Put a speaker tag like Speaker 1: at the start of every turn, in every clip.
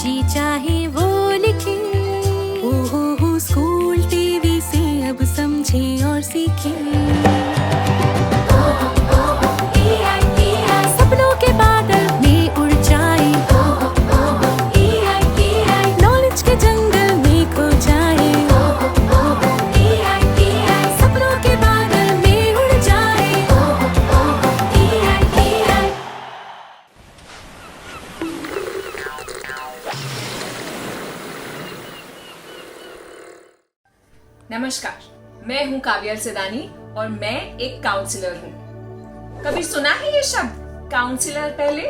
Speaker 1: जी चाहे वो लिखे। ओहो स्कूल टीवी से अब समझे और सीखे। सपनों के बादल में उड़ जाए, नॉलेज के जंगल में खो जाए। सपनों के बादल में उड़ जाए।
Speaker 2: नमस्कार, मैं हूं काव्या सिदानी और मैं एक काउंसलर हूं। कभी सुना है ये शब्द काउंसलर पहले?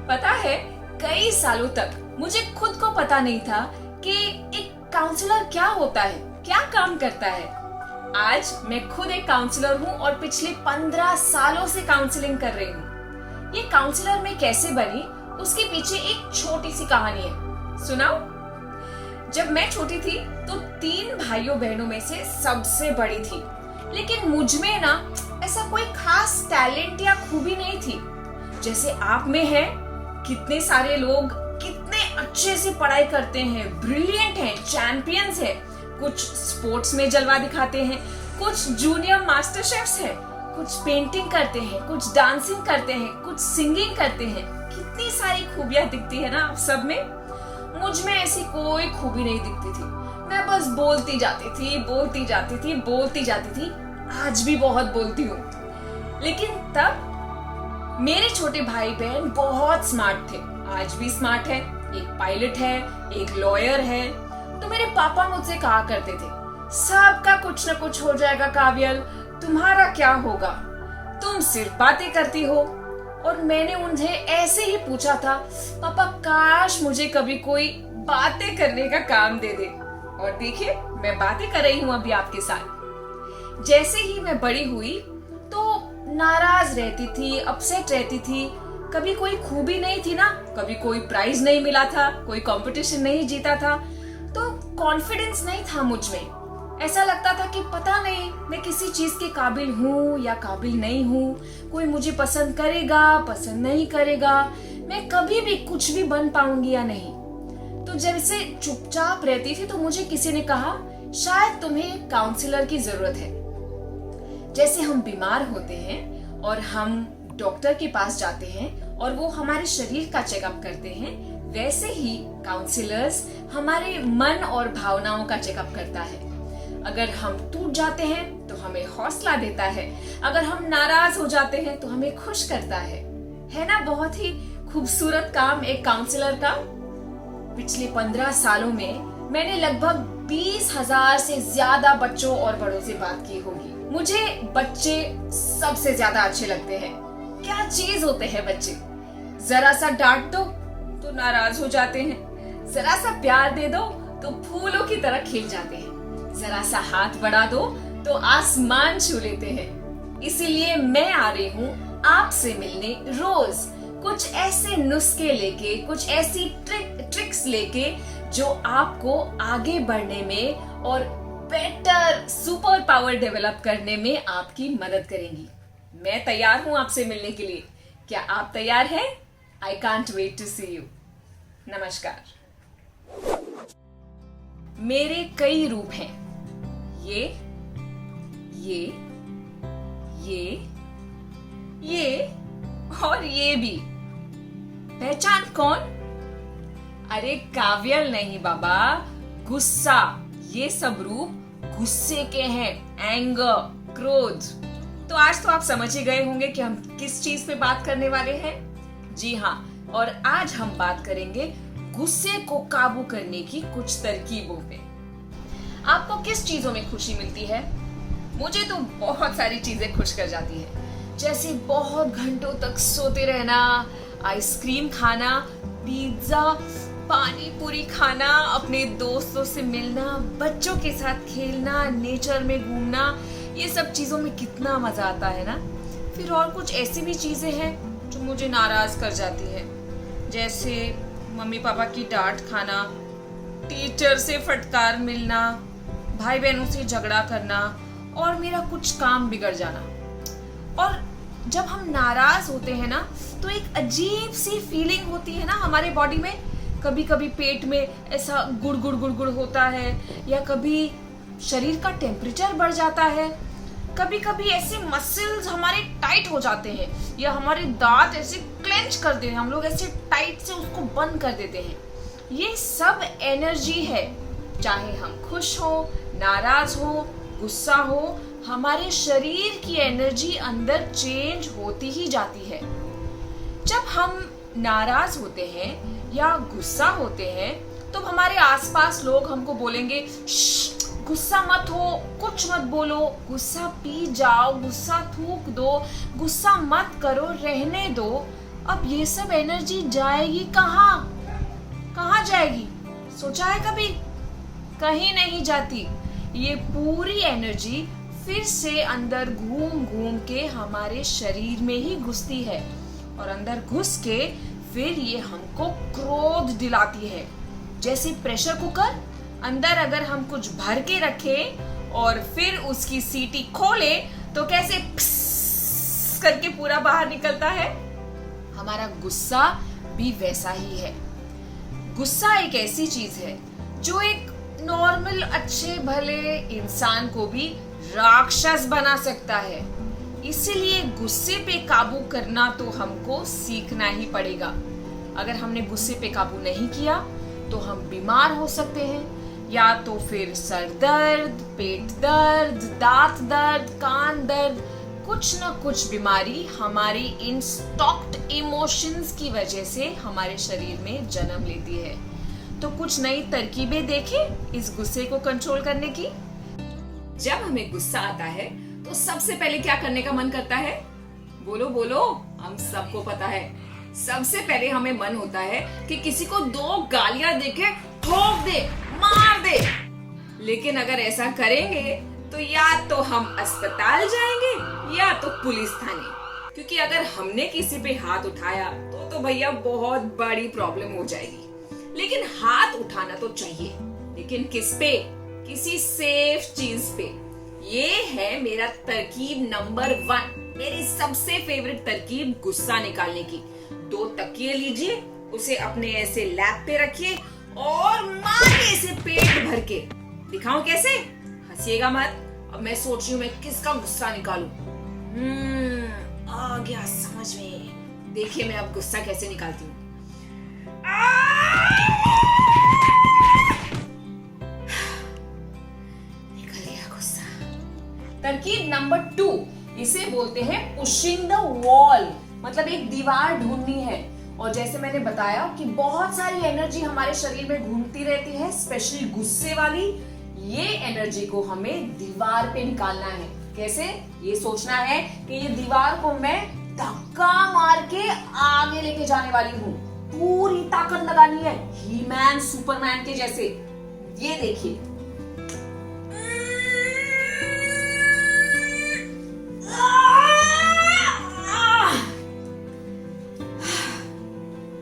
Speaker 2: पता है, कई सालों तक मुझे खुद को पता नहीं था कि एक काउंसलर क्या होता है, क्या काम करता है। आज मैं खुद एक काउंसलर हूं और पिछले 15 सालों से काउंसलिंग कर रही हूं। ये काउंसलर मैं कैसे बनी, उसके पीछे एक छोटी सी कहानी है, सुनाओ। जब मैं छोटी थी तो 3 भाइयों बहनों में से सबसे बड़ी थी, लेकिन मुझ में ना ऐसा कोई खास टैलेंट या खूबी नहीं थी जैसे आप में है। कितने सारे लोग कितने अच्छे से पढ़ाई करते हैं, ब्रिलियंट हैं, चैंपियंस हैं। कुछ स्पोर्ट्स में जलवा दिखाते हैं, कुछ जूनियर मास्टर शेफ्स हैं, कुछ पेंटिंग करते हैं, कुछ डांसिंग करते हैं, कुछ सिंगिंग करते हैं। कितनी सारी खूबियां दिखती है ना आप सब में। मुझ में ऐसी कोई खूबी नहीं दिखती थी। मैं बस बोलती जाती थी, बोलती जाती थी, बोलती जाती थी। आज भी बहुत बोलती हूँ। लेकिन तब मेरे छोटे भाई बहन बहुत स्मार्ट थे, आज भी स्मार्ट है। एक पायलट है, एक लॉयर है। तो मेरे पापा मुझसे कहा करते थे, सबका कुछ न कुछ हो जाएगा काव्यल, तुम्हारा क्या होगा, तुम सिर्फ बातें करती हो। और मैंने उन्हें ऐसे ही पूछा था, पापा काश मुझे कभी कोई बातें करने का काम दे दे। और देखिए, मैं बातें कर रही हूं अभी आपके साथ। जैसे ही मैं बड़ी हुई तो नाराज रहती थी, अपसेट रहती थी। कभी कोई खूबी नहीं थी ना, कभी कोई प्राइज नहीं मिला था, कोई कंपटीशन नहीं जीता था, तो कॉन्फिडेंस नहीं था मुझ में। ऐसा लगता था कि पता नहीं मैं किसी चीज के काबिल हूँ या काबिल नहीं हूँ, कोई मुझे पसंद करेगा, पसंद नहीं करेगा, मैं कभी भी कुछ भी बन पाऊंगी या नहीं। तो जैसे चुपचाप रहती थी तो मुझे किसी ने कहा, शायद तुम्हें काउंसलर की जरूरत है। जैसे हम बीमार होते हैं और हम डॉक्टर के पास जाते हैं और वो हमारे शरीर का चेकअप करते हैं, वैसे ही काउंसलर्स हमारे मन और भावनाओं का चेकअप करता है। अगर हम टूट जाते हैं तो हमें हौसला देता है, अगर हम नाराज हो जाते हैं तो हमें खुश करता है ना। बहुत ही खूबसूरत काम एक काउंसलर का। पिछले 15 सालों में मैंने लगभग 20,000 से ज्यादा बच्चों और बड़ों से बात की होगी। मुझे बच्चे सबसे ज्यादा अच्छे लगते हैं। क्या चीज होते हैं बच्चे। जरा सा डांट दो तो नाराज हो जाते हैं, जरा सा प्यार दे दो तो फूलों की तरह खिल जाते हैं, जरा सा हाथ बढ़ा दो तो आसमान छू लेते हैं। इसीलिए मैं आ रही हूँ आपसे मिलने रोज, कुछ ऐसे नुस्खे लेके, कुछ ऐसी ट्रिक्स लेके जो आपको आगे बढ़ने में और बेटर सुपर पावर डेवलप करने में आपकी मदद करेंगी। मैं तैयार हूँ आपसे मिलने के लिए। क्या आप तैयार हैं? I can't wait to see you. नमस्कार। मेरे कई रूप हैं, ये और ये भी। पहचान कौन? अरे काव्यल नहीं बाबा, गुस्सा। ये सब रूप गुस्से के हैं, एंगर, क्रोध। तो आज तो आप समझ ही गए होंगे कि हम किस चीज पे बात करने वाले हैं। जी हाँ, और आज हम बात करेंगे गुस्से को काबू करने की कुछ तरकीबों पे। आपको किस चीजों में खुशी मिलती है? मुझे तो बहुत सारी चीजें खुश कर जाती है, जैसे बहुत घंटों तक सोते रहना, आइसक्रीम खाना, पिज्जा, पानी पूरी खाना, अपने दोस्तों से मिलना, बच्चों के साथ खेलना, नेचर में घूमना। ये सब चीजों में कितना मजा आता है ना। फिर और कुछ ऐसी भी चीजें हैं जो मुझे नाराज कर जाती है, जैसे मम्मी पापा की डांट खाना, टीचर से फटकार मिलना, भाई बहनों से झगड़ा करना और मेरा कुछ काम बिगड़ जाना। और जब हम नाराज होते हैं ना तो एक अजीब सी फीलिंग होती है ना हमारे बॉडी में, कभी कभी पेट में ऐसा गुड़ गुड़ गुड़ गुड़ होता है, या कभी शरीर का टेम्परेचर बढ़ जाता है, कभी कभी ऐसे मसल्स हमारे टाइट हो जाते हैं, या हमारे दांत ऐसे क्लेंच कर देते हैं, हम लोग ऐसे टाइट से उसको बंद कर देते हैं। ये सब एनर्जी है। चाहे हम खुश हो, नाराज हो, गुस्सा हो, हमारे शरीर की एनर्जी अंदर चेंज होती ही जाती है। जब हम नाराज होते हैं या गुस्सा होते हैं तो हमारे आसपास लोग हमको बोलेंगे, गुस्सा मत हो, कुछ मत बोलो, गुस्सा पी जाओ, गुस्सा थूक दो, गुस्सा मत करो, रहने दो। अब ये सब एनर्जी जाएगी कहाँ? कहाँ जाएगी? सोचा है कभी? कहीं नहीं जाती। ये पूरी एनर्जी फिर से अंदर घूम घूम के हमारे शरीर में ही घुसती है, और अंदर घुस के फिर ये हमको क्रोध दिलाती है। जैसे प्रेशर कुकर, अंदर अगर हम कुछ भर के रखें और फिर उसकी सीटी खोले तो कैसे प्स करके पूरा बाहर निकलता है, हमारा गुस्सा भी वैसा ही है। गुस्सा एक ऐसी चीज है जो एक नॉर्मल अच्छे भले इंसान को भी राक्षस बना सकता है। इसीलिए गुस्से पे काबू करना तो हमको सीखना ही पड़ेगा। अगर हमने गुस्से पे काबू नहीं किया तो हम बीमार हो सकते हैं, या तो फिर सर दर्द, पेट दर्द, दांत दर्द, कान दर्द, कुछ ना कुछ बीमारी हमारी इन स्टॉक्ड इमोशंस की वजह से हमारे शरीर में जन्म लेती है। तो कुछ नई तरकीबें देखें इस गुस्से को कंट्रोल करने की। जब हमें गुस्सा आता है तो सबसे पहले क्या करने का मन करता है? बोलो बोलो, हम सबको पता है। सबसे पहले हमें मन होता है कि किसी को 2 गालियां देके ठोक दे, मार दे। लेकिन अगर ऐसा करेंगे तो या तो हम अस्पताल जाएंगे या तो पुलिस थाने, क्योंकि अगर हमने किसी पे हाथ उठाया तो भैया बहुत बड़ी प्रॉब्लम हो जाएगी। लेकिन हाथ उठाना तो चाहिए, लेकिन किस पे? किसी सेफ चीज पे। ये है मेरा तरकीब नंबर 1, मेरी सबसे फेवरेट तरकीब गुस्सा निकालने की। 2 तकिए लीजिए, उसे अपने ऐसे लैप पे रखिए और मारिए इसे पेट भर के। दिखाऊं कैसे? हंसिएगा मत। अब मैं सोच रही हूँ मैं किसका गुस्सा निकालूं। आ गया समझ में। देखिए मैं अब गुस्सा कैसे निकालती हूँ। निकल गया गुस्सा। तरकीब नंबर 2, इसे बोलते हैं पुशिंग द वॉल, मतलब एक दीवार ढूंढनी है। और जैसे मैंने बताया कि बहुत सारी एनर्जी हमारे शरीर में घूमती रहती है, स्पेशली गुस्से वाली। ये एनर्जी को हमें दीवार पे निकालना है। कैसे? ये सोचना है कि ये दीवार को मैं धक्का मार के आगे लेके जाने वाली हूँ। पूरी ताकत लगानी है, ही मैन सुपरमैन के जैसे। ये देखिए,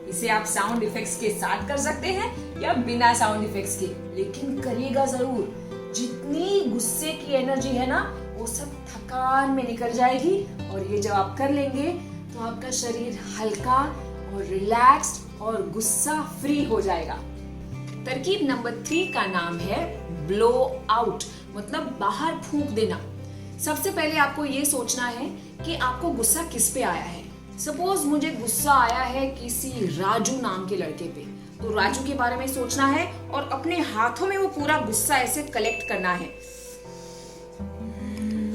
Speaker 2: इसे आप साउंड इफेक्ट्स के साथ कर सकते हैं या बिना साउंड इफेक्ट्स के, लेकिन करिएगा जरूर। जितनी गुस्से की एनर्जी है ना, वो सब थकान में निकल जाएगी। और ये जब आप कर लेंगे तो आपका शरीर हल्का और रिलैक्स्ड और गुस्सा फ्री हो जाएगा। तरकीब नंबर 3 का नाम है ब्लो आउट, मतलब बाहर फूंक देना। सबसे पहले आपको ये सोचना है कि आपको गुस्सा किस पे आया है। सपोज मुझे गुस्सा आया है किसी राजू नाम के लड़के पे, तो राजू के बारे में सोचना है और अपने हाथों में वो पूरा गुस्सा ऐसे कलेक्ट करना है।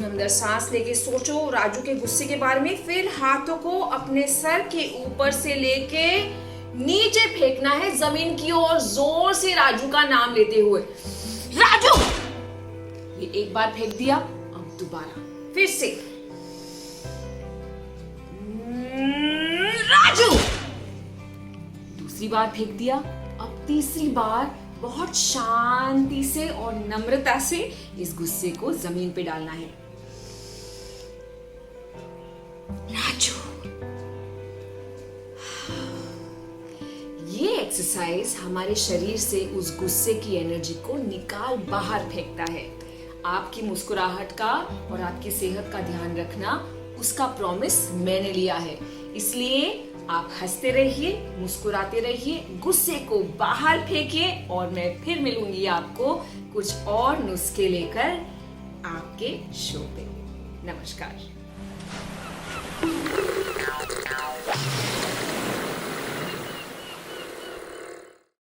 Speaker 2: अंदर सांस लेके सोचो राजू के गुस्से के बारे में, फिर हाथों को अपने सर के ऊपर से लेके नीचे फेंकना है जमीन की ओर, जोर से राजू का नाम लेते हुए, राजू। ये एक बार फेंक दिया, अब दोबारा फिर से, राजू। दूसरी बार फेंक दिया, अब तीसरी बार बहुत शांति से और नम्रता से इस गुस्से को जमीन पे डालना है। राजू। ये एक्सरसाइज हमारे शरीर से उस गुस्से की एनर्जी को निकाल बाहर फेंकता है। आपकी मुस्कुराहट का और आपकी सेहत का ध्यान रखना, उसका प्रॉमिस मैंने लिया है। इसलिए आप हंसते रहिए, मुस्कुराते रहिए, गुस्से को बाहर फेंकिए और मैं फिर मिलूंगी आपको कुछ और नुस्खे लेकर आपके शो पे। नमस्कार।